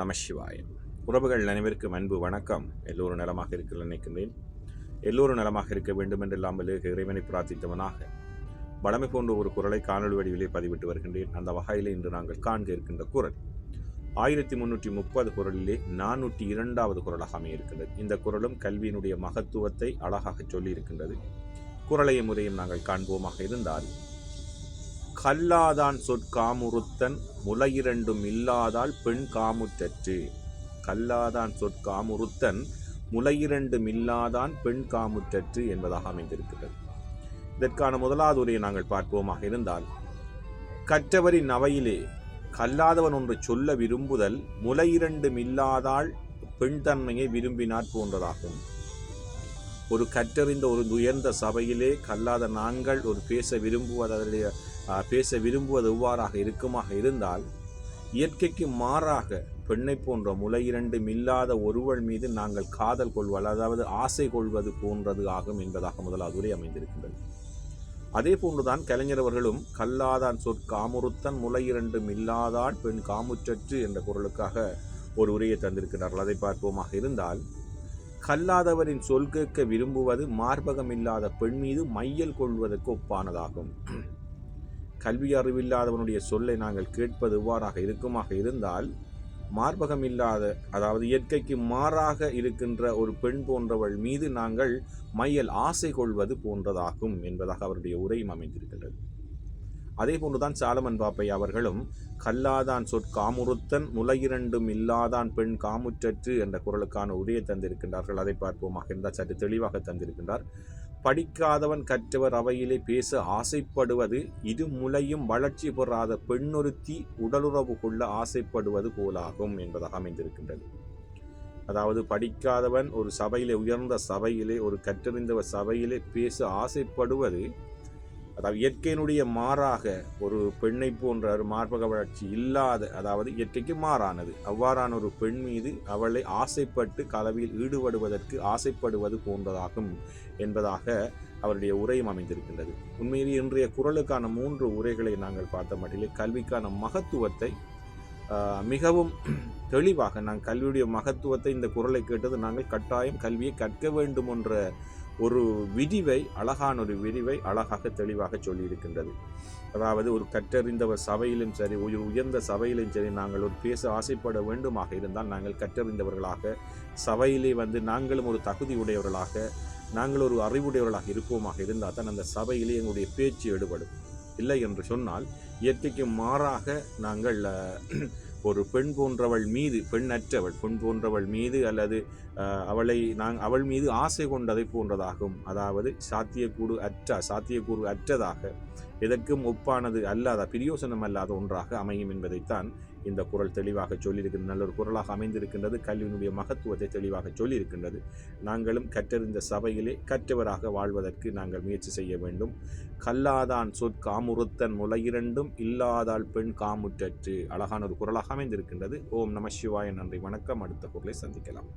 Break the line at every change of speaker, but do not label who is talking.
நம சிவாய. உறவுகள் அனைவருக்கும் அன்பு வணக்கம். எல்லோரும் நலமாக இருக்க நினைக்கின்றேன். எல்லோரும் நலமாக இருக்க வேண்டும் என்றெல்லாம் இறைவனை பிரார்த்தித்தவனாக வளமை போன்ற ஒரு குரலை காணொலி வடிவிலே பதிவிட்டு வருகின்றேன். அந்த வகையிலே இன்று நாங்கள் காண்க இருக்கின்ற குரல் 1330 குரலிலே 402வது குரலாக அமைய இருக்கின்றது. இந்த குரலும் கல்வியினுடைய மகத்துவத்தை அழகாக சொல்லி இருக்கின்றது. குரலையும் முறையும் நாங்கள் காண்போமாக இருந்தால், கல்லாதான் சொற்காமுறுத்தன் முலையிரண்டும் இல்லாதால் பெண் காமுற்றற்று. கல்லாதான் சொற்காமுறுத்தன் முலையிரண்டும் இல்லாதான் பெண் காமுற்றற்று என்பதாக அமைந்திருக்கிறது. இதற்கான முதலாவது உரையை நாங்கள் பார்ப்போமாக இருந்தால், கற்றவரின் அவையிலே கல்லாதவன் ஒன்று சொல்ல விரும்புதல் முலையிரண்டும் இல்லாதால் பெண் தன்மையை விரும்பினார் போன்றதாகும். ஒரு கற்றறிந்த ஒரு உயர்ந்த சபையிலே கல்லாத நாங்கள் ஒரு பேச விரும்புவது எவ்வாறாக இருக்குமாக இருந்தால், இயற்கைக்கு மாறாக பெண்ணை போன்ற முலையிரண்டும் இல்லாத ஒருவள் மீது நாங்கள் காதல் கொள்வது, அதாவது ஆசை கொள்வது போன்றது ஆகும் என்பதாக முதலாவது உரை அமைந்திருக்கின்றது. அதே போன்றுதான் கலைஞர் அவர்களும் கல்லாதான் சொற்காமுறுத்தன் முலையிரண்டும் இல்லாதால் பெண் காமுற்றற்று என்ற குரலுக்காக ஒரு உரையை தந்திருக்கிறார்கள். அதை பார்ப்போமாக இருந்தால், கல்லாதவரின் சொல் கேட்க விரும்புவது மார்பகம் இல்லாத பெண் மீது மையல் கொள்வதற்கு ஒப்பானதாகும். கல்வி அறிவில்லாதவனுடைய சொல்லை நாங்கள் கேட்பது எவ்வாறாக இருக்குமாக இருந்தால், மார்பகம் இல்லாத, அதாவது இயற்கைக்கு மாறாக இருக்கின்ற ஒரு பெண் போன்றவள் மீது நாங்கள் மையல் ஆசை கொள்வது போன்றதாகும் என்பதாக அவருடைய உரையும் அமைந்திருக்கின்றது. அதே போன்றுதான் சாலமன் பாப்பை அவர்களும் கல்லாதான் சொற்காமுறுத்தன் முலையிரண்டும் இல்லாதான் பெண் காமுற்றற்று என்ற குரலுக்கான உரையை தந்திருக்கின்றார்கள். அதை பார்ப்போமாக இருந்தால் சற்று தெளிவாக தந்திருக்கின்றார். படிக்காதவன் கற்றவர் அவையிலே பேச ஆசைப்படுவது இரு முலையும் வளர்ச்சி பெறாத பெண்ணொருத்தி உடலுறவு கொள்ள ஆசைப்படுவது போலாகும் என்பதாக அமைந்திருக்கின்றது. அதாவது படிக்காதவன் ஒரு சபையிலே, உயர்ந்த சபையிலே, ஒரு கற்றறிந்த சபையிலே பேச ஆசைப்படுவது, அதாவது இயற்கையினுடைய மாறாக ஒரு பெண்ணை போன்ற ஒரு மார்பக வளர்ச்சி இல்லாத, அதாவது இயற்கைக்கு மாறானது, அவ்வாறான ஒரு பெண் மீது அவளை ஆசைப்பட்டு கலவியில் ஈடுபடுவதற்கு ஆசைப்படுவது போன்றதாகும் என்பதாக அவருடைய உரையும் அமைந்திருக்கின்றது. உண்மையிலேயே இன்றைய குரலுக்கான 3 உரைகளை நாங்கள் பார்த்த மட்டிலே கல்விக்கான மகத்துவத்தை மிகவும் தெளிவாக, நாங்கள் கல்வியுடைய மகத்துவத்தை இந்த குரலை கேட்டது நாங்கள் கட்டாயம் கல்வியை கற்க வேண்டும் என்ற ஒரு விரிவை, அழகான ஒரு விரிவை அழகாக தெளிவாக சொல்லியிருக்கின்றது. அதாவது ஒரு கற்றறிந்தவர் சபையிலும் சரி, உயர்ந்த சபையிலும் சரி, நாங்கள் ஒரு பேச ஆசைப்பட வேண்டுமாக இருந்தால் நாங்கள் கற்றறிந்தவர்களாக சபையிலே நாங்களும் ஒரு தகுதி உடையவர்களாக, நாங்கள் ஒரு அறிவுடையவர்களாக இருப்போமாக இருந்தால் தான் அந்த சபையிலே எங்களுடைய பேச்சு எடுபடும். இல்லை என்று சொன்னால் இயற்கைக்கு மாறாக நாங்கள் ஒரு பெண் போன்றவள் மீது, பெண் போன்றவள் மீது அல்லது அவள் மீது ஆசை கொண்டதை போன்றதாகும். அதாவது சாத்தியக்கூறு அற்றதாக, எதற்கும் ஒப்பானது அல்லாத, பிரயோசனம் அல்லாத ஒன்றாக அமையும் என்பதைத்தான் இந்த குரல் தெளிவாக சொல்லியிருக்கின்றது. நல்ல ஒரு குரலாக அமைந்திருக்கின்றது. கல்வியினுடைய மகத்துவத்தை தெளிவாக சொல்லியிருக்கின்றது. நாங்களும் கற்றறிந்த சபையிலே கற்றவராக வாழ்வதற்கு நாங்கள் முயற்சி செய்ய வேண்டும். கல்லாதான் சொற்காமுறுத்தன் முலையிரண்டும் இல்லாதால் பெண் காமுற்றற்று, அழகான ஒரு குரலாக அமைந்திருக்கின்றது. ஓம் நம சிவாய. நன்றி, வணக்கம். அடுத்த குரலை சந்திக்கலாம்.